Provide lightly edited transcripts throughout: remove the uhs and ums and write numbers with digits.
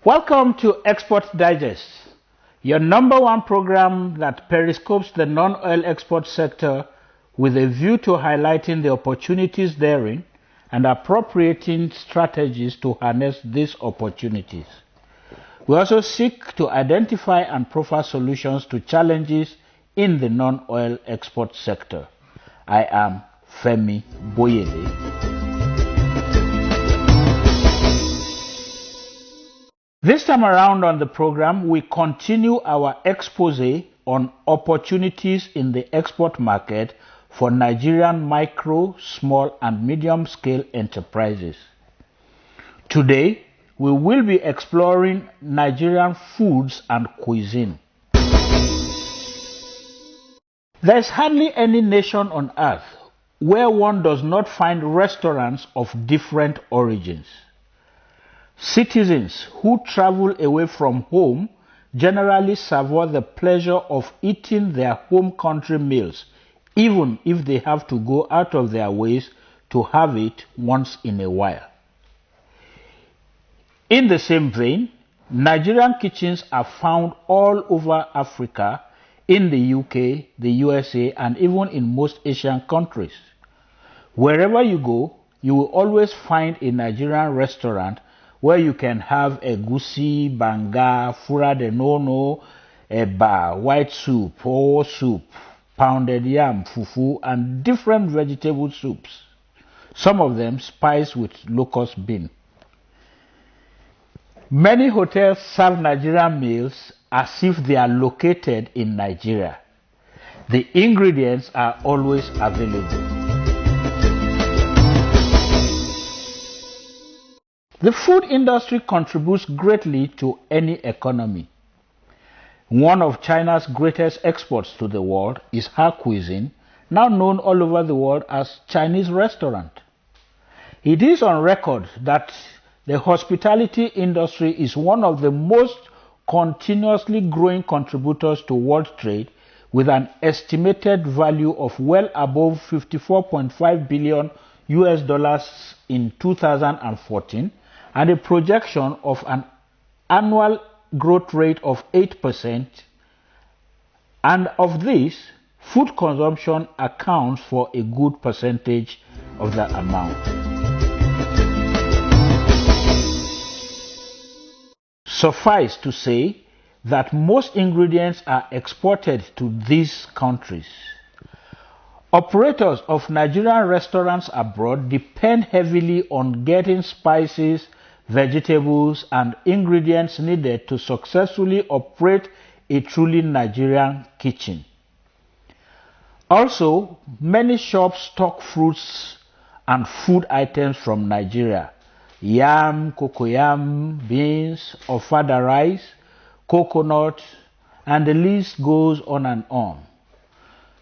Welcome to Export Digest, your number one program that periscopes the non-oil export sector with a view to highlighting the opportunities therein and appropriating strategies to harness these opportunities. We also seek to identify and proffer solutions to challenges in the non-oil export sector. I am Femi Boyede. This time around on the program, we continue our expose on opportunities in the export market for Nigerian micro, small and medium-scale enterprises. Today, we will be exploring Nigerian foods and cuisine. There is hardly any nation on earth where one does not find restaurants of different origins. Citizens who travel away from home generally savour the pleasure of eating their home country meals, even if they have to go out of their ways to have it once in a while. In the same vein, Nigerian kitchens are found all over Africa, in the UK, the USA, and even in most Asian countries. Wherever you go, you will always find a Nigerian restaurant where you can have egusi, banga, fura de nono, eba, white soup, or soup, pounded yam, fufu, and different vegetable soups, some of them spiced with locust bean. Many hotels serve Nigerian meals as if they are located in Nigeria. The ingredients are always available. The food industry contributes greatly to any economy. One of China's greatest exports to the world is her cuisine, now known all over the world as Chinese restaurant. It is on record that the hospitality industry is one of the most continuously growing contributors to world trade, with an estimated value of well above $54.5 billion in 2014, and a projection of an annual growth rate of 8%, and of this, food consumption accounts for a good percentage of that amount. Suffice to say that most ingredients are exported to these countries. Operators of Nigerian restaurants abroad depend heavily on getting spices, vegetables, and ingredients needed to successfully operate a truly Nigerian kitchen. Also, many shops stock fruits and food items from Nigeria: yam, cocoyam, beans, ofada rice, coconut, and the list goes on and on.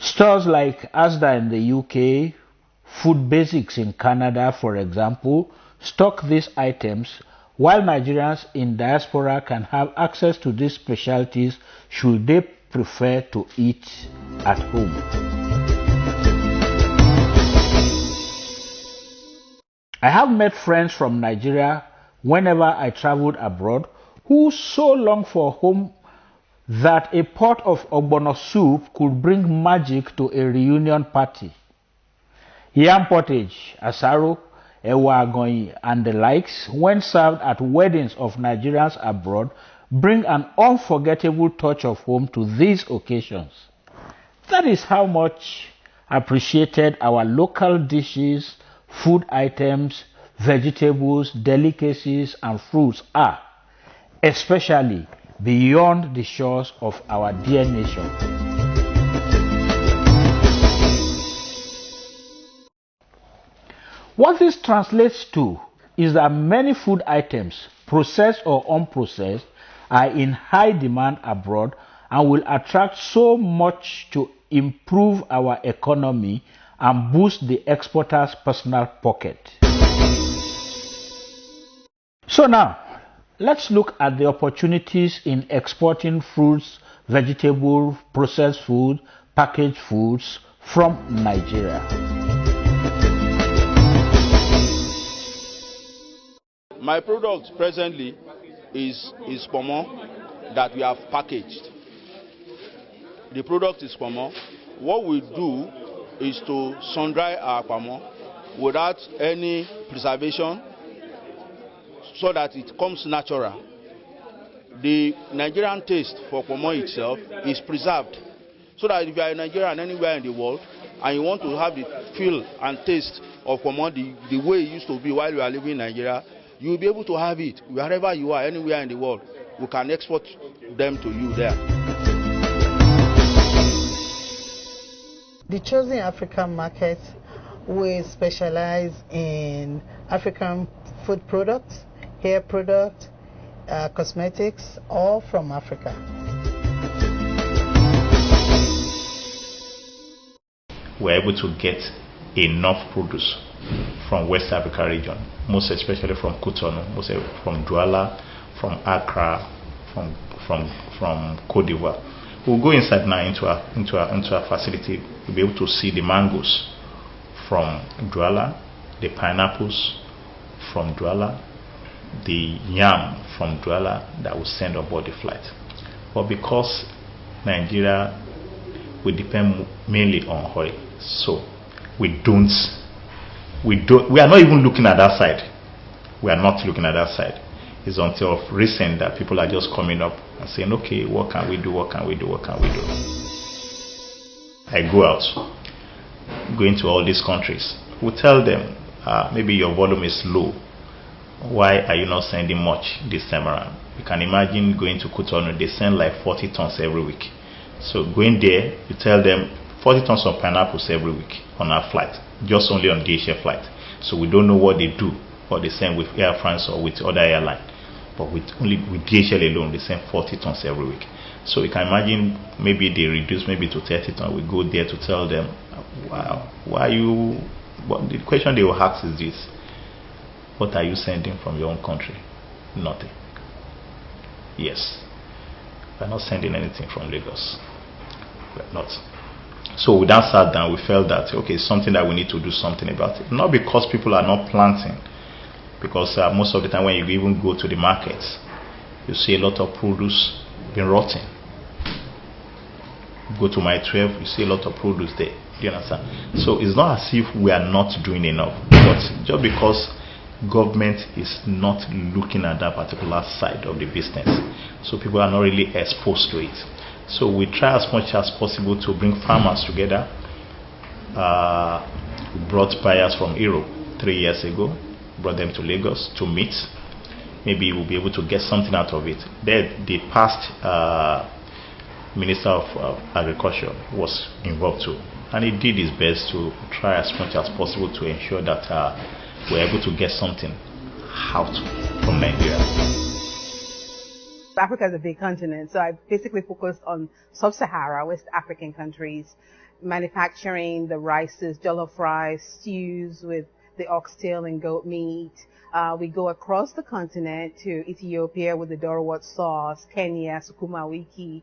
Stores like Asda in the UK, Food Basics in Canada, for example, stock these items, while Nigerians in diaspora can have access to these specialties should they prefer to eat at home. I have met friends from Nigeria whenever I traveled abroad who so long for home that a pot of ogbono soup could bring magic to a reunion party. Yam pottage, asaro, ewa agoyin, and the likes, when served at weddings of Nigerians abroad, bring an unforgettable touch of home to these occasions. That is how much appreciated our local dishes, food items, vegetables, delicacies, and fruits are, especially beyond the shores of our dear nation. What this translates to is that many food items, processed or unprocessed, are in high demand abroad and will attract so much to improve our economy and boost the exporter's personal pocket. So now, let's look at the opportunities in exporting fruits, vegetables, processed food, packaged foods from Nigeria. My products presently is pomo that we have packaged. The product is pomo. What we do is to sun-dry our pomo without any preservation so that it comes natural. The Nigerian taste for pomo itself is preserved, so that if you are in Nigeria and anywhere in the world and you want to have the feel and taste of pomo the way it used to be while you are living in Nigeria, you will be able to have it wherever you are, anywhere in the world. We can export them to you there. The chosen African market will specialize in African food products, hair products, cosmetics, all from Africa. We're able to get enough produce from West Africa region, most especially from Cotonou, most from Douala, from Accra, from Cote d'Ivoire. We'll go inside now into our facility. We'll be able to see the mangoes from Douala, the pineapples from Douala, the yam from Douala that will send aboard the flight. But because Nigeria, we depend mainly on oil, so we are not even looking at that side. We are not looking at that side. It's until recent that people are just coming up and saying, okay, what can we do? What can we do? What can we do? I go out, go into all these countries. We tell them, maybe your volume is low. Why are you not sending much this time around? You can imagine going to Cotonou, they send like 40 tons every week. So going there, you tell them 40 tons of pineapples every week on our flight, just only on DHL flight. So we don't know what they do, what they send with Air France or with other airline. But with DHL alone, they send 40 tons every week. So you can imagine maybe they reduce maybe to 30 tons. We go there to tell them, wow, why are you, but the question they will ask is this: what are you sending from your own country? Nothing. Yes, we're not sending anything from Lagos. We're not. So we then sat down, we felt that, okay, something that we need to do something about it. Not because people are not planting, because most of the time when you even go to the markets, you see a lot of produce being rotten. Go to my 12, you see a lot of produce there. Do you understand? So it's not as if we are not doing enough, but just because government is not looking at that particular side of the business, so people are not really exposed to it. So we try as much as possible to bring farmers together. We brought buyers from Europe 3 years ago, brought them to Lagos to meet. Maybe we'll be able to get something out of it. The past Minister of Agriculture was involved too, and he did his best to try as much as possible to ensure that we're able to get something out from Nigeria. Africa is a big continent, so I basically focused on sub-Sahara, West African countries, manufacturing the rices, jollof rice, stews with the oxtail and goat meat. We go across the continent to Ethiopia with the Dorowat sauce, Kenya, sukuma wiki.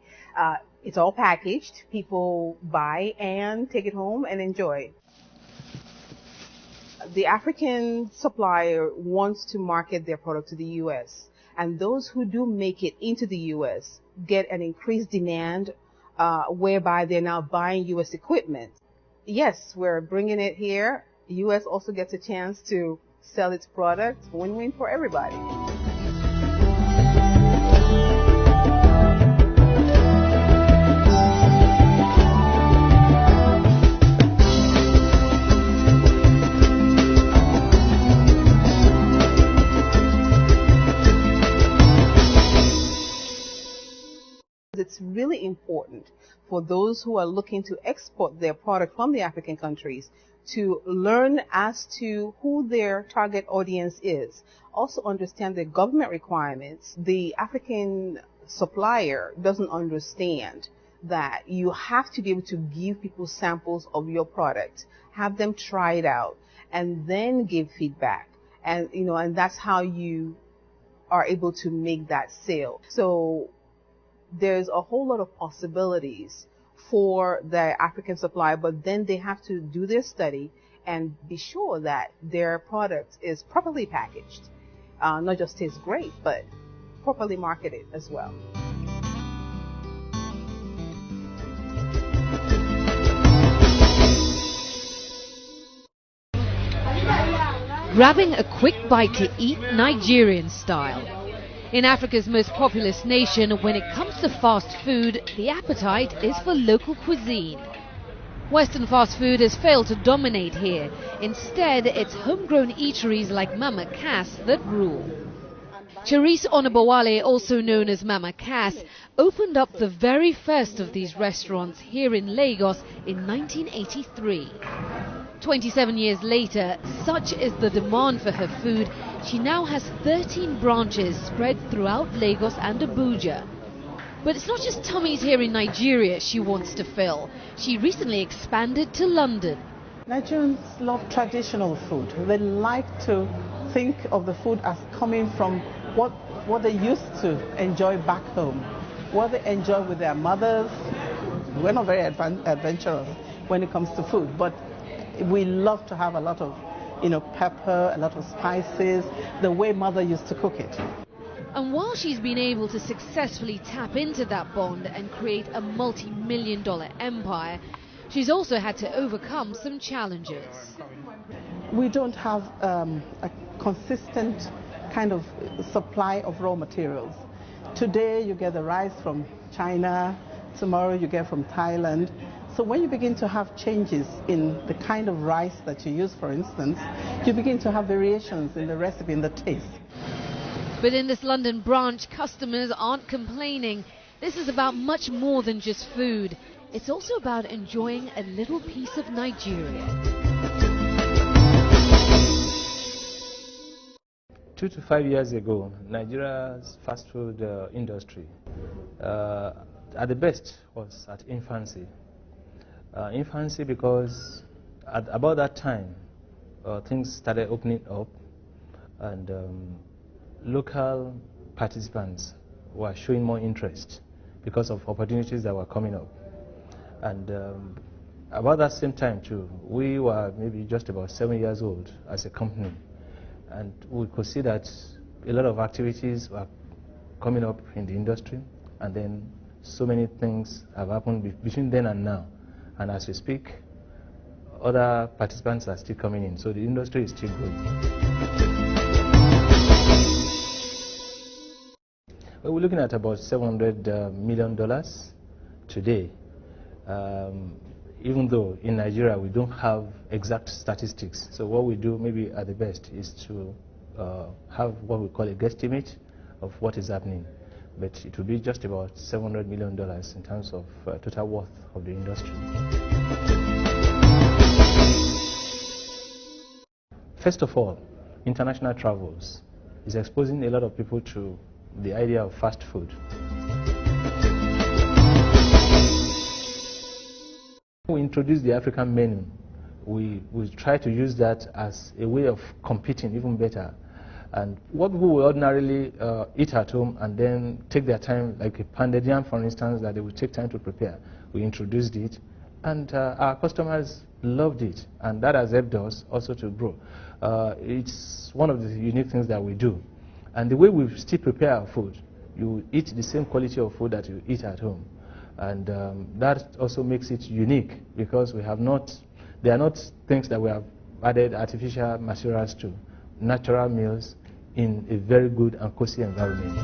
It's all packaged. People buy and take it home and enjoy. The African supplier wants to market their product to the U.S., and those who do make it into the U.S. get an increased demand, whereby they're now buying U.S. equipment. Yes, we're bringing it here. The U.S. also gets a chance to sell its product. Win-win for everybody. It's really important for those who are looking to export their product from the African countries to learn as to who their target audience is. Also understand the government requirements. The African supplier doesn't understand that you have to be able to give people samples of your product, have them try it out, and then give feedback. And, and that's how you are able to make that sale. So there's a whole lot of possibilities for the African supplier, but then they have to do their study and be sure that their product is properly packaged. Not just tastes great, but properly market it as well. Grabbing a quick bite to eat Nigerian style. In Africa's most populous nation, when it comes to fast food, the appetite is for local cuisine. Western fast food has failed to dominate here. Instead, it's homegrown eateries like Mama Cass that rule. Charisse Onabowale, also known as Mama Cass, opened up the very first of these restaurants here in Lagos in 1983. 27 years later, such is the demand for her food, she now has 13 branches spread throughout Lagos and Abuja. But it's not just tummies here in Nigeria she wants to fill. She recently expanded to London. Nigerians love traditional food. They like to think of the food as coming from what they used to enjoy back home, what they enjoy with their mothers. We're not very adventurous when it comes to food, but we love to have a lot of, pepper, a lot of spices, the way mother used to cook it. And while she's been able to successfully tap into that bond and create a multi-million-dollar empire, she's also had to overcome some challenges. We don't have a consistent kind of supply of raw materials. Today you get the rice from China, tomorrow you get from Thailand. So when you begin to have changes in the kind of rice that you use, for instance, you begin to have variations in the recipe, in the taste. But in this London branch, customers aren't complaining. This is about much more than just food. It's also about enjoying a little piece of Nigeria. 2 to 5 years ago, Nigeria's fast food industry, at the best, was at infancy. Infancy because at about that time, things started opening up, and local participants were showing more interest because of opportunities that were coming up. And about that same time too, we were maybe just about 7 years old as a company, and we could see that a lot of activities were coming up in the industry, and then so many things have happened between then and now. And as we speak, other participants are still coming in, so the industry is still growing. Well, we're looking at about $700 million today, even though in Nigeria we don't have exact statistics. So what we do maybe at the best is to have what we call a guesstimate of what is happening. But it will be just about $700 million in terms of total worth of the industry. First of all, international travels is exposing a lot of people to the idea of fast food. We introduced the African menu. We try to use that as a way of competing even better. And what people will ordinarily eat at home and then take their time, like a pounded yam, for instance, that they will take time to prepare. We introduced it, and our customers loved it, and that has helped us also to grow. It's one of the unique things that we do. And the way we still prepare our food, you eat the same quality of food that you eat at home. And that also makes it unique, because we have not, they are not things that we have added artificial materials to. Natural meals in a very good and cozy environment.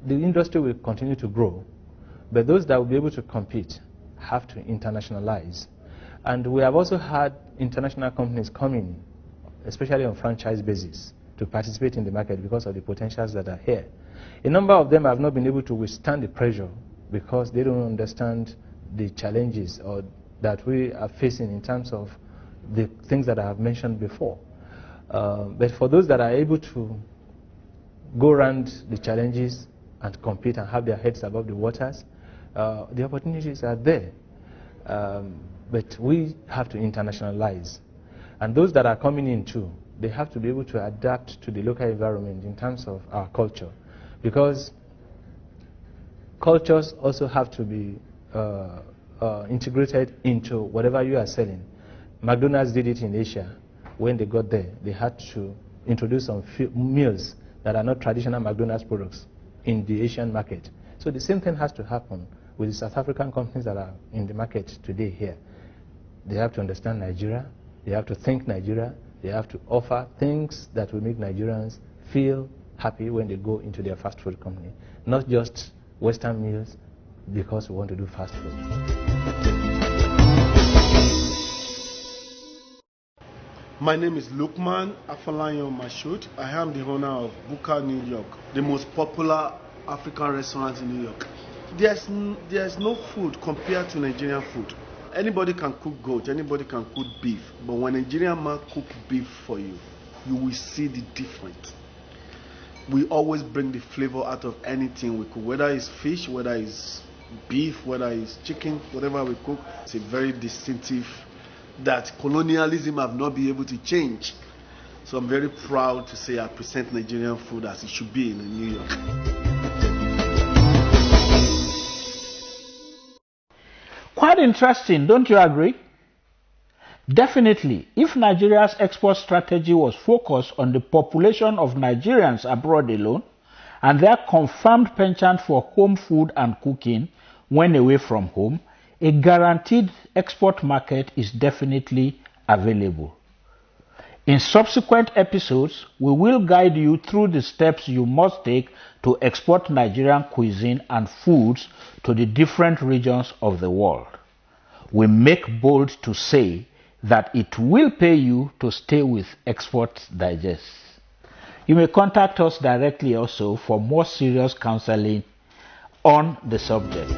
The industry will continue to grow, but those that will be able to compete have to internationalize. And we have also had international companies coming, especially on franchise basis, to participate in the market because of the potentials that are here. A number of them have not been able to withstand the pressure because they don't understand the challenges or that we are facing in terms of the things that I have mentioned before. But for those that are able to go around the challenges and compete and have their heads above the waters, the opportunities are there. But we have to internationalize. And those that are coming in too, they have to be able to adapt to the local environment in terms of our culture. Because cultures also have to be integrated into whatever you are selling. McDonald's did it in Asia. when they got there, they had to introduce some meals that are not traditional McDonald's products in the Asian market. So the same thing has to happen with the South African companies that are in the market today here. They have to understand Nigeria, they have to think Nigeria, they have to offer things that will make Nigerians feel happy when they go into their fast food company, not just Western meals because we want to do fast food. My name is Lukman Afolayan Mashood. I am the owner of Buka New York, the most popular African restaurant in New York. There's no food compared to Nigerian food. Anybody can cook goat, anybody can cook beef, but when a Nigerian man cook beef for you, you will see the difference. We always bring the flavor out of anything we cook, whether it's fish, whether it's beef, whether it's chicken, whatever we cook. It's a very distinctive that colonialism have not been able to change. So I'm very proud to say I present Nigerian food as it should be in New York. Quite interesting, don't you agree? Definitely, if Nigeria's export strategy was focused on the population of Nigerians abroad alone and their confirmed penchant for home food and cooking when away from home, a guaranteed export market is definitely available. In subsequent episodes, we will guide you through the steps you must take to export Nigerian cuisine and foods to the different regions of the world. We make bold to say that it will pay you to stay with Export Digest. You may contact us directly also for more serious counseling on the subject.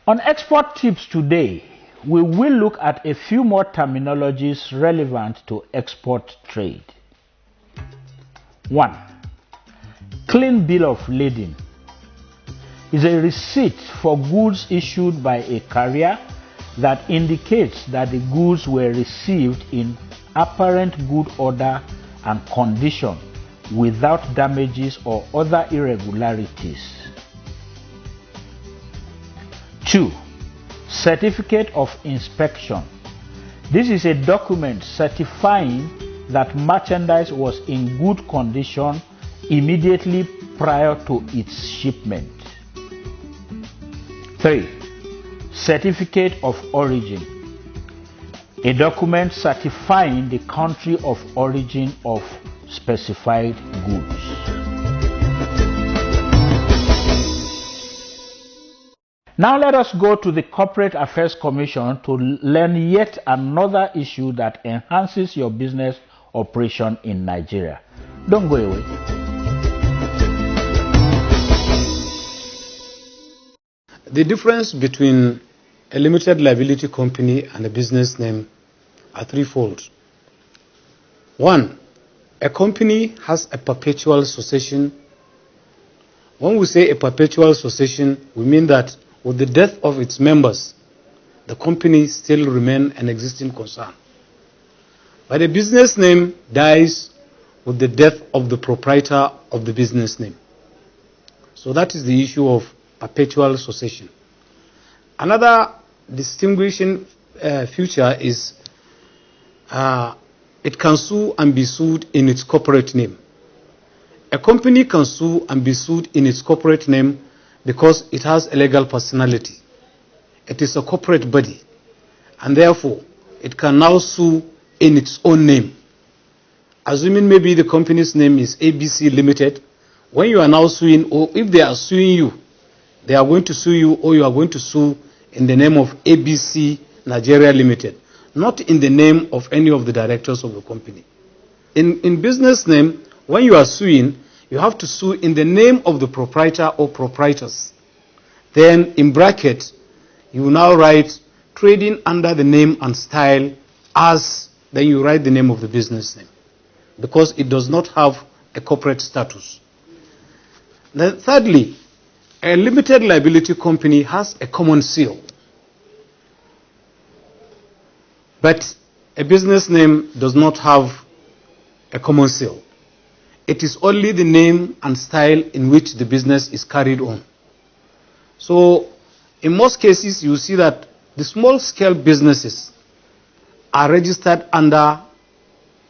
On export tips today, we will look at a few more terminologies relevant to export trade. 1. Clean bill of lading is a receipt for goods issued by a carrier that indicates that the goods were received in apparent good order and condition without damages or other irregularities. 2. Certificate of inspection. This is a document certifying that merchandise was in good condition immediately prior to its shipment. 3. Certificate of origin. A document certifying the country of origin of specified goods. Now let us go to the Corporate Affairs Commission to learn yet another issue that enhances your business operation in Nigeria. Don't go away. The difference between a limited liability company and a business name are threefold. 1. A company has a perpetual succession. When we say a perpetual succession, we mean that with the death of its members, the company still remains an existing concern. But a business name dies with the death of the proprietor of the business name. So that is the issue of perpetual succession. Another distinguishing feature is it can sue and be sued in its corporate name. A company can sue and be sued in its corporate name because it has a legal personality. It is a corporate body, and therefore it can now sue in its own name. Assuming maybe the company's name is ABC Limited, when you are now suing, or if they are suing you, they are going to sue you, or you are going to sue in the name of ABC Nigeria Limited, not in the name of any of the directors of the company. In business name, when you are suing, you have to sue in the name of the proprietor or proprietors. Then in bracket, you now write trading under the name and style as, then you write the name of the business name, because it does not have a corporate status. Then thirdly, a limited liability company has a common seal, but a business name does not have a common seal. It is only the name and style in which the business is carried on. So in most cases, you see that the small-scale businesses are registered under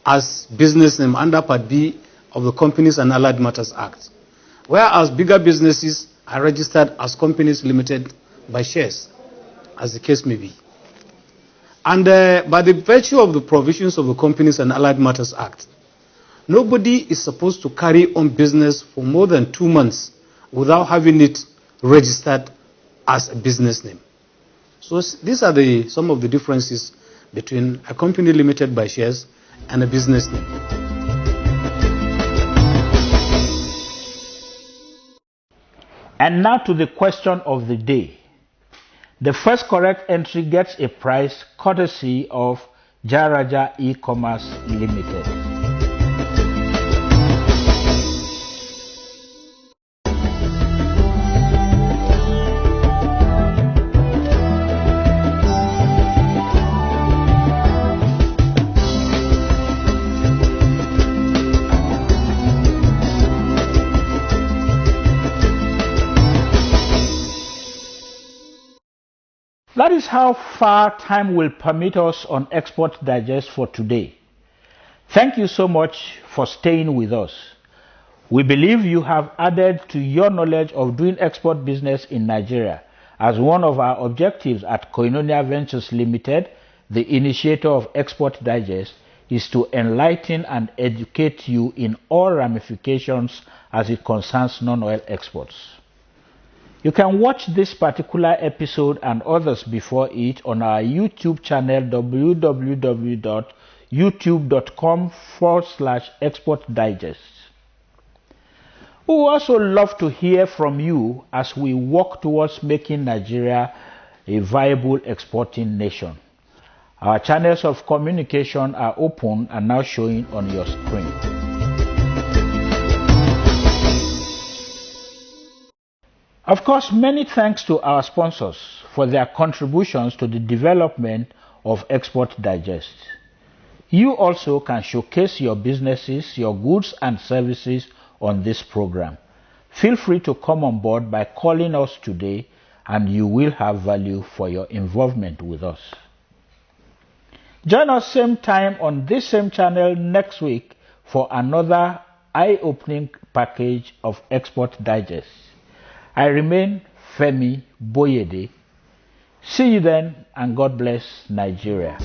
as business name under Part B of the Companies and Allied Matters Act, whereas bigger businesses are registered as companies limited by shares, as the case may be. And by the virtue of the provisions of the Companies and Allied Matters Act, nobody is supposed to carry on business for more than 2 months without having it registered as a business name. So these are some of the differences between a company limited by shares and a business name. And now to the question of the day. The first correct entry gets a prize courtesy of Jaraja E-Commerce Limited. That is how far time will permit us on Export Digest for today. Thank you so much for staying with us. We believe you have added to your knowledge of doing export business in Nigeria, as one of our objectives at Koinonia Ventures Limited, the initiator of Export Digest, is to enlighten and educate you in all ramifications as it concerns non-oil exports. You can watch this particular episode and others before it on our YouTube channel www.youtube.com/Export Digest. We would also love to hear from you as we work towards making Nigeria a viable exporting nation. Our channels of communication are open and now showing on your screen. Of course, many thanks to our sponsors for their contributions to the development of Export Digest. You also can showcase your businesses, your goods and services on this program. Feel free to come on board by calling us today, and you will have value for your involvement with us. Join us same time on this same channel next week for another eye-opening package of Export Digest. I remain Femi Boyede. See you then, and God bless Nigeria.